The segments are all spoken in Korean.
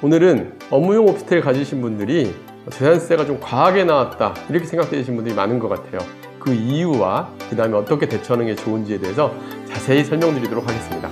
오늘은 업무용 오피스텔 가지신 분들이 재산세가 좀 과하게 나왔다 이렇게 생각되시는 분들이 많은 것 같아요. 그 이유와 그 다음에 어떻게 대처하는 게 좋은지에 대해서 자세히 설명드리도록 하겠습니다.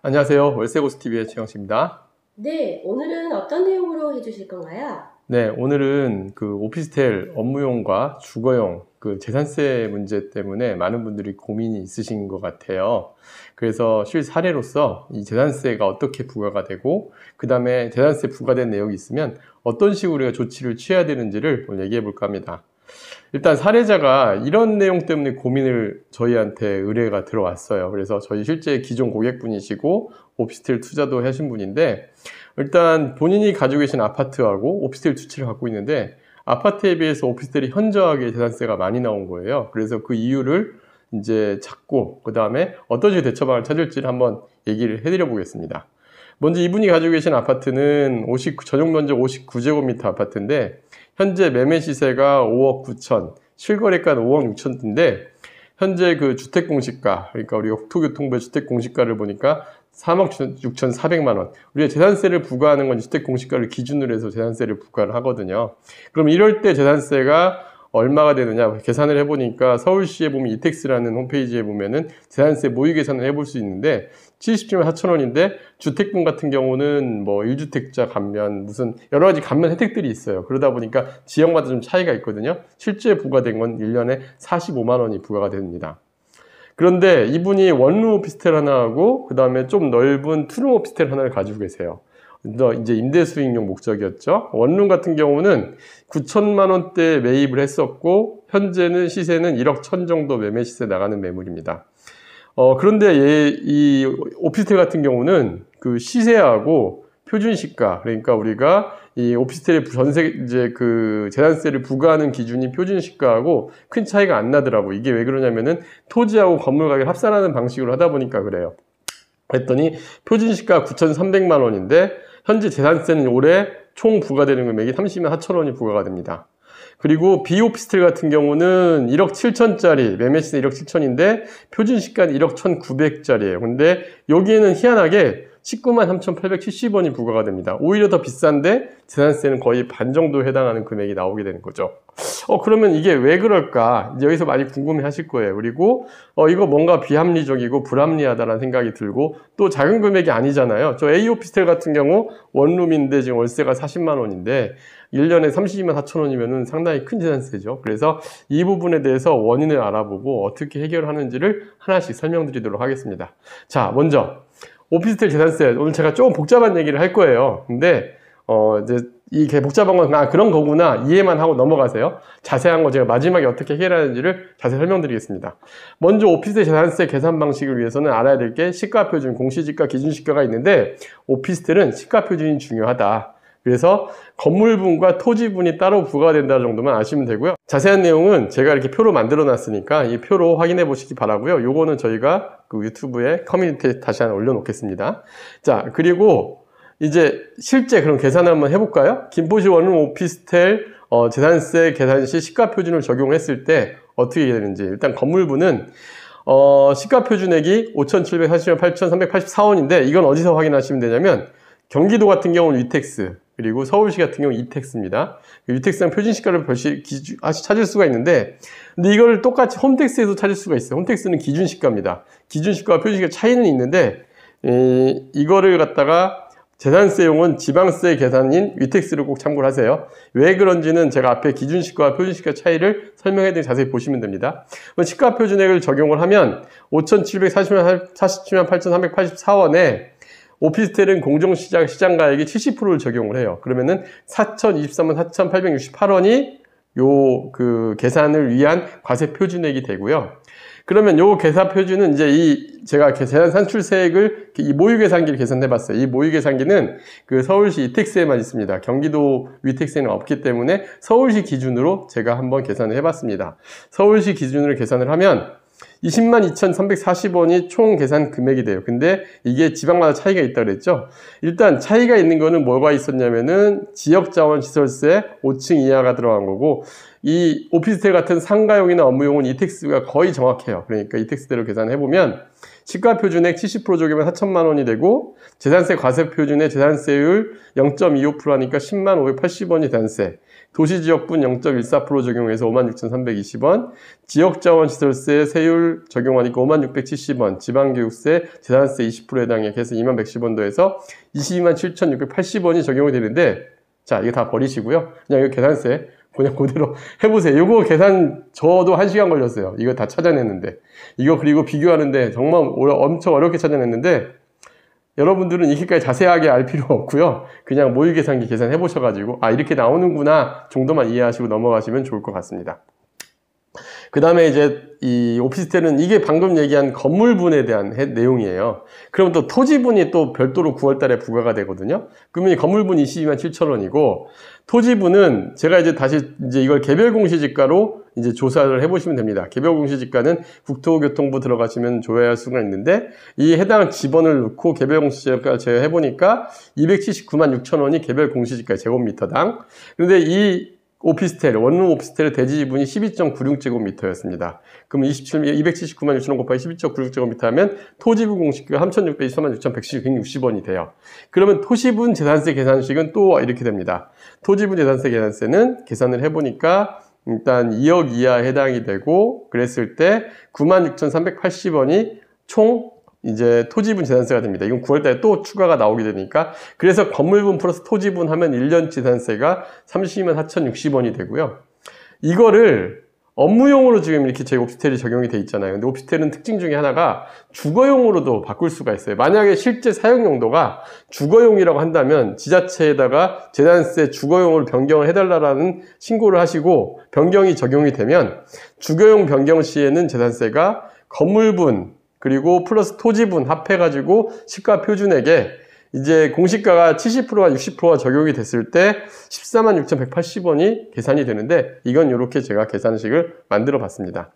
안녕하세요. 월세고수TV의 최영식입니다. 네, 오늘은 어떤 내용으로 해주실 건가요? 네, 오늘은 그 오피스텔 업무용과 주거용 그 재산세 문제 때문에 많은 분들이 고민이 있으신 것 같아요. 그래서 실사례로서 이 재산세가 어떻게 부과가 되고 그 다음에 재산세 부과된 내용이 있으면 어떤 식으로 우리가 조치를 취해야 되는지를 오늘 얘기해 볼까 합니다. 일단 사례자가 이런 내용 때문에 고민을 저희한테 의뢰가 들어왔어요. 그래서 저희 실제 기존 고객분이시고 오피스텔 투자도 하신 분인데, 일단 본인이 가지고 계신 아파트하고 오피스텔 두 채를 갖고 있는데 아파트에 비해서 오피스텔이 현저하게 재산세가 많이 나온 거예요. 그래서 그 이유를 이제 찾고 그 다음에 어떤 식의 대처 방안을 찾을지를 한번 얘기를 해드려 보겠습니다. 먼저 이분이 가지고 계신 아파트는 전용 면적 59제곱미터 아파트인데 현재 매매 시세가 5억 9천, 실거래가는 5억 6천인데 현재 그 주택공시가, 그러니까 우리가 국토교통부의 주택공시가를 보니까 3억 6,400만 원. 우리가 재산세를 부과하는 건 주택공시가를 기준으로 해서 재산세를 부과를 하거든요. 그럼 이럴 때 재산세가 얼마가 되느냐 계산을 해보니까 서울시에 보면 이택스라는 홈페이지에 보면은 재산세 모의 계산을 해볼 수 있는데 77만 4천 원인데 주택분 같은 경우는 뭐 1주택자 감면 무슨 여러 가지 감면 혜택들이 있어요. 그러다 보니까 지역마다 좀 차이가 있거든요. 실제 부과된 건 1년에 45만 원이 부과가 됩니다. 그런데 이분이 원룸 오피스텔 하나하고 그 다음에 좀 넓은 투룸 오피스텔 하나를 가지고 계세요. 이제 임대 수익용 목적이었죠. 원룸 같은 경우는 9천만 원대 매입을 했었고 현재는 시세는 1억 1천 정도 매매 시세 나가는 매물입니다. 그런데 이 오피스텔 같은 경우는 그 시세하고 표준시가, 그러니까 우리가 이 오피스텔의 이제 그 재산세를 부과하는 기준이 표준시가하고 큰 차이가 안 나더라고. 이게 왜 그러냐면은 토지하고 건물 가격을 합산하는 방식으로 하다 보니까 그래요. 그랬더니 표준시가 9,300만 원인데 현재 재산세는 올해 총 부과되는 금액이 30만 4천 원이 부과가 됩니다. 그리고 비오피스텔 같은 경우는 1억 7천짜리, 매매시세 1억 7천인데 표준시가는 1억 1,900짜리예요. 근데 여기에는 희한하게 19만 3,870원이 부과가 됩니다. 오히려 더 비싼데 재산세는 거의 반 정도 해당하는 금액이 나오게 되는 거죠. 그러면 이게 왜 그럴까? 여기서 많이 궁금해 하실 거예요. 그리고 이거 뭔가 비합리적이고 불합리하다라는 생각이 들고 또 작은 금액이 아니잖아요. 저 A 오피스텔 같은 경우 원룸인데 지금 월세가 40만 원인데 1년에 32만 4천 원이면 상당히 큰 재산세죠. 그래서 이 부분에 대해서 원인을 알아보고 어떻게 해결하는지를 하나씩 설명드리도록 하겠습니다. 자, 먼저 오피스텔 재산세, 오늘 제가 조금 복잡한 얘기를 할 거예요. 근데 이제 이게 복잡한 건 그런 거구나 이해만 하고 넘어가세요. 자세한 거 제가 마지막에 어떻게 해결하는지를 자세히 설명드리겠습니다. 먼저 오피스텔 재산세 계산 방식을 위해서는 알아야 될 게 시가표준, 공시지가, 기준시가가 있는데 오피스텔은 시가표준이 중요하다. 그래서 건물분과 토지분이 따로 부과가 된다는 정도만 아시면 되고요. 자세한 내용은 제가 이렇게 표로 만들어 놨으니까 이 표로 확인해 보시기 바라고요. 요거는 저희가 그 유튜브에 커뮤니티에 다시 하나 올려 놓겠습니다. 자, 그리고 이제 실제 그럼 계산을 한번 해볼까요? 김포시 원룸 오피스텔 재산세 계산 시 시가표준을 적용했을 때 어떻게 되는지. 일단 건물분은 시가표준액이 5,740만 8,384원인데 이건 어디서 확인하시면 되냐면 경기도 같은 경우는 위텍스, 그리고 서울시 같은 경우는 이텍스입니다. 위텍스랑 표준시가를 찾을 수가 있는데, 근데 이걸 똑같이 홈택스에도 찾을 수가 있어요. 홈택스는 기준시가입니다. 기준시가와 표준시가 차이는 있는데, 이거를 갖다가 재산세용은 지방세 계산인 위텍스를 꼭 참고를 하세요. 왜 그런지는 제가 앞에 기준시가와 표준시가 차이를 설명해드린 자세히 보시면 됩니다. 시가표준액을 적용을 하면 5,747만 8,384원에 오피스텔은 공정시장가액이 70%를 적용을 해요. 그러면은 4,023만 4,868원이 요 그 계산을 위한 과세 표준액이 되고요. 그러면 요 계산 표준은 이제 제가 재산 산출세액을 이 모의계산기를 계산해 봤어요. 이 모의계산기는 그 서울시 이택스에만 있습니다. 경기도 위택스에는 없기 때문에 서울시 기준으로 제가 한번 계산을 해 봤습니다. 서울시 기준으로 계산을 하면 202,340원이 총 계산 금액이 돼요. 근데 이게 지방마다 차이가 있다 그랬죠. 일단 차이가 있는 거는 뭐가 있었냐면은 지역자원시설세 5층 이하가 들어간 거고, 이 오피스텔 같은 상가용이나 업무용은 이택스가 거의 정확해요. 그러니까 이택스대로 계산해보면 시가표준액 70% 적용하면 4천만 원이 되고, 재산세 과세표준의 재산세율 0.25% 하니까 10만 580원이 재산세, 도시지역분 0.14% 적용해서 56,320원, 지역자원시설세 세율 적용하니까 56,670원, 지방교육세, 재산세 20%에 해당해서 21,110원 더해서 227,680원이 적용이 되는데, 자, 이거 다 버리시고요. 그냥 이거 계산세 그냥 그대로 해보세요. 이거 계산 저도 1시간 걸렸어요. 이거 다 찾아냈는데. 이거 그리고 비교하는데 정말 엄청 어렵게 찾아냈는데, 여러분들은 이렇게까지 자세하게 알 필요 없고요. 그냥 모의계산기 계산해 보셔가지고 아 이렇게 나오는구나 정도만 이해하시고 넘어가시면 좋을 것 같습니다. 그 다음에 이제 이 오피스텔은 이게 방금 얘기한 건물분에 대한 내용이에요. 그럼 또 토지분이 또 별도로 9월 달에 부과가 되거든요. 그러면 이 건물분 22,700원이고, 토지분은 제가 이제 다시 이제 이걸 개별 공시지가로 이제 조사를 해보시면 됩니다. 개별 공시지가는 국토교통부 들어가시면 조회할 수가 있는데, 이 해당 지번을 넣고 개별 공시지가 제가 해보니까 279만 6천원이 개별 공시지가 제곱미터당. 그런데 이 오피스텔, 원룸 오피스텔의 대지분이 12.96제곱미터였습니다. 그럼 279만 6천원 곱하기 12.96제곱미터 하면 토지분 공시가가 3,623만 6,160원이 돼요. 그러면 토지분 재산세 계산식은 또 이렇게 됩니다. 토지분 재산세 계산세는 계산을 해보니까 일단 2억 이하에 해당이 되고, 그랬을 때 96,380원이 총 이제 토지분 재산세가 됩니다. 이건 9월달에 또 추가가 나오게 되니까, 그래서 건물분 플러스 토지분 하면 1년 재산세가 32만 4,060원이 되고요. 이거를 업무용으로 지금 이렇게 제 오피스텔이 적용이 돼 있잖아요. 근데 오피스텔은 특징 중에 하나가 주거용으로도 바꿀 수가 있어요. 만약에 실제 사용 용도가 주거용이라고 한다면 지자체에다가 재산세 주거용으로 변경을 해달라는 신고를 하시고, 변경이 적용이 되면 주거용 변경 시에는 재산세가 건물분 그리고 플러스 토지분 합해가지고 시가 표준액에 이제 공시가가 70%와 60%가 적용이 됐을 때 14만 6,180원이 계산이 되는데, 이건 이렇게 제가 계산식을 만들어 봤습니다.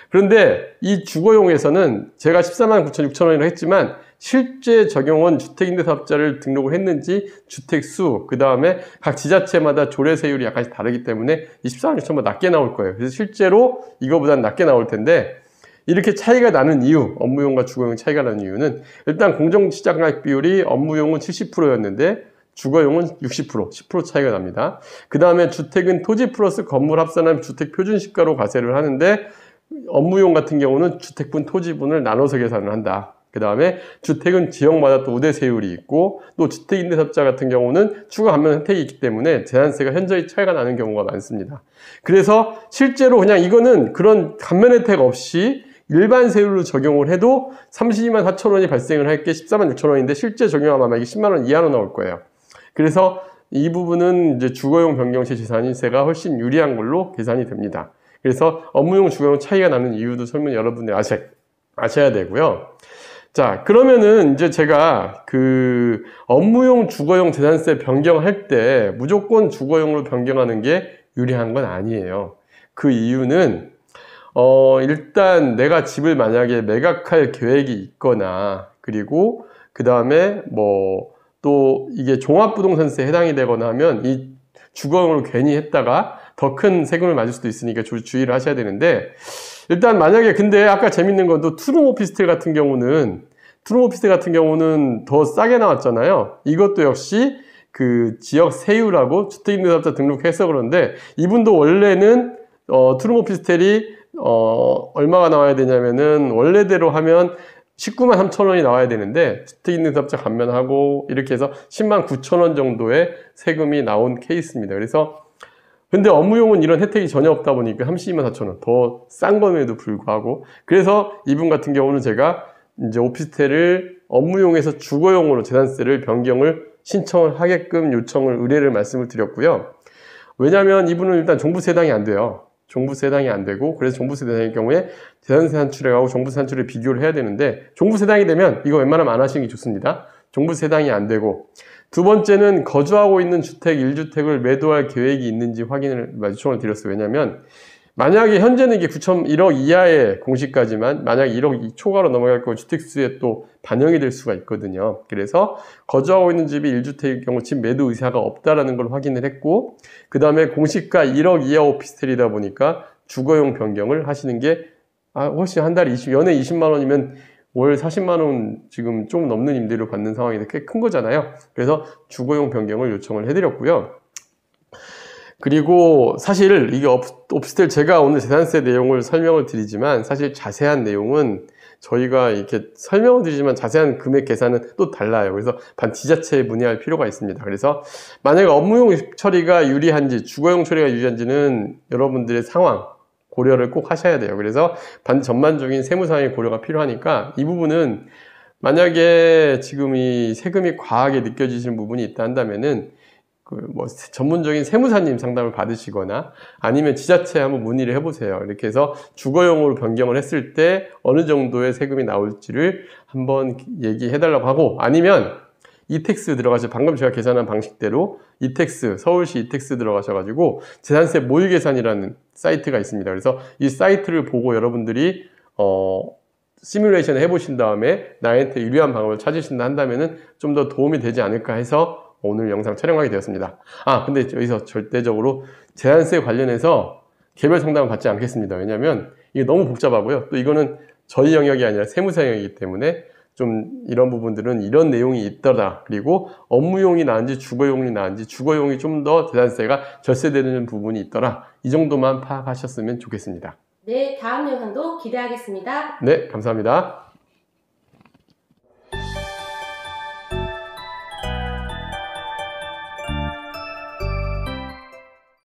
그런데 이 주거용에서는 제가 14만 9,600원이라고 했지만, 실제 적용은 주택임대사업자를 등록을 했는지, 주택수, 그 다음에 각 지자체마다 조례세율이 약간씩 다르기 때문에 24만 6천원 낮게 나올 거예요. 그래서 실제로 이거보다는 낮게 나올 텐데, 이렇게 차이가 나는 이유, 업무용과 주거용 차이가 나는 이유는, 일단 공정시장가액 비율이 업무용은 70%였는데 주거용은 60%, 10% 차이가 납니다. 그 다음에 주택은 토지 플러스 건물 합산하면 주택 표준시가로 과세를 하는데, 업무용 같은 경우는 주택분, 토지분을 나눠서 계산을 한다. 그 다음에 주택은 지역마다 또 우대세율이 있고, 또 주택임대사업자 같은 경우는 추가 감면 혜택이 있기 때문에 재산세가 현저히 차이가 나는 경우가 많습니다. 그래서 실제로 그냥 이거는 그런 감면 혜택 없이 일반 세율로 적용을 해도 32만 4천원이 발생을 할 게 14만 6천원인데, 실제 적용하면 아마 이게 10만원 이하로 나올 거예요. 그래서 이 부분은 이제 주거용 변경 시 재산세가 훨씬 유리한 걸로 계산이 됩니다. 그래서 업무용 주거용 차이가 나는 이유도 설명 여러분들이 아셔야 되고요. 자, 그러면은 이제 제가 그 업무용 주거용 재산세 변경할 때 무조건 주거용으로 변경하는 게 유리한 건 아니에요. 그 이유는 일단 내가 집을 만약에 매각할 계획이 있거나, 그리고 그 다음에 또 이게 종합부동산세에 해당이 되거나 하면 이 주거용으로 괜히 했다가 더 큰 세금을 맞을 수도 있으니까 주의를 하셔야 되는데, 일단 만약에 근데 아까 재밌는 건 또 투룸 오피스텔 같은 경우는 더 싸게 나왔잖아요. 이것도 역시 그 지역 세율하고 주택임대사업자 등록해서 그런데, 이분도 원래는 투룸 오피스텔이 얼마가 나와야 되냐면은 원래대로 하면 19만 3천원이 나와야 되는데, 주택임대사업자 감면하고 이렇게 해서 10만 9천원 정도의 세금이 나온 케이스입니다. 그래서 근데 업무용은 이런 혜택이 전혀 없다 보니까 32만 4천원 더 싼 것에도 불구하고, 그래서 이분 같은 경우는 제가 이제 오피스텔을 업무용에서 주거용으로 재산세를 변경을 신청을 하게끔 의뢰를 말씀을 드렸고요. 왜냐하면 이분은 일단 종부세 해당이 안 돼요. 종부세 해당이 안 되고, 그래서 종부세 해당일 경우에 재산세 산출액하고 종부세 산출액 비교를 해야 되는데, 종부세 해당이 되면 이거 웬만하면 안 하시는 게 좋습니다. 종부세 해당이 안 되고, 두 번째는 거주하고 있는 주택 1주택을 매도할 계획이 있는지 확인을 요청을 드렸어요. 왜냐하면 만약에 현재는 이게 9.1억 이하의 공시가지만 만약 1억 초과로 넘어갈 경우 주택수에 또 반영이 될 수가 있거든요. 그래서 거주하고 있는 집이 1주택일 경우 집 매도 의사가 없다라는 걸 확인을 했고, 그 다음에 공시가 1억 이하 오피스텔이다 보니까 주거용 변경을 하시는 게 훨씬 한 달에 연에 20만 원이면 월 40만 원 지금 좀 넘는 임대료 받는 상황이 꽤 큰 거잖아요. 그래서 주거용 변경을 요청을 해드렸고요. 그리고 사실 이게 오피스텔 제가 오늘 재산세 내용을 설명을 드리지만 사실 자세한 내용은 저희가 이렇게 설명을 드리지만 자세한 금액 계산은 또 달라요. 그래서 지자체에 문의할 필요가 있습니다. 그래서 만약에 업무용 처리가 유리한지 주거용 처리가 유리한지는 여러분들의 상황 고려를 꼭 하셔야 돼요. 그래서 전반적인 세무상의 고려가 필요하니까 이 부분은 만약에 지금 이 세금이 과하게 느껴지시는 부분이 있다 한다면은 전문적인 세무사님 상담을 받으시거나 아니면 지자체에 한번 문의를 해보세요. 이렇게 해서 주거용으로 변경을 했을 때 어느 정도의 세금이 나올지를 한번 얘기해달라고 하고, 아니면 이택스 들어가셔서 방금 제가 계산한 방식대로 이택스, 서울시 이택스 들어가셔가지고 재산세 모의 계산이라는 사이트가 있습니다. 그래서 이 사이트를 보고 여러분들이 시뮬레이션을 해보신 다음에 나한테 유리한 방법을 찾으신다 한다면은 좀 더 도움이 되지 않을까 해서 오늘 영상 촬영하게 되었습니다. 근데 여기서 절대적으로 재산세 관련해서 개별 상담을 받지 않겠습니다. 왜냐하면 이게 너무 복잡하고요. 또 이거는 저희 영역이 아니라 세무사 영역이기 때문에 좀 이런 부분들은 이런 내용이 있더라. 그리고 업무용이 나은지 주거용이 나은지, 주거용이 좀 더 재산세가 절세되는 부분이 있더라. 이 정도만 파악하셨으면 좋겠습니다. 네, 다음 영상도 기대하겠습니다. 네, 감사합니다.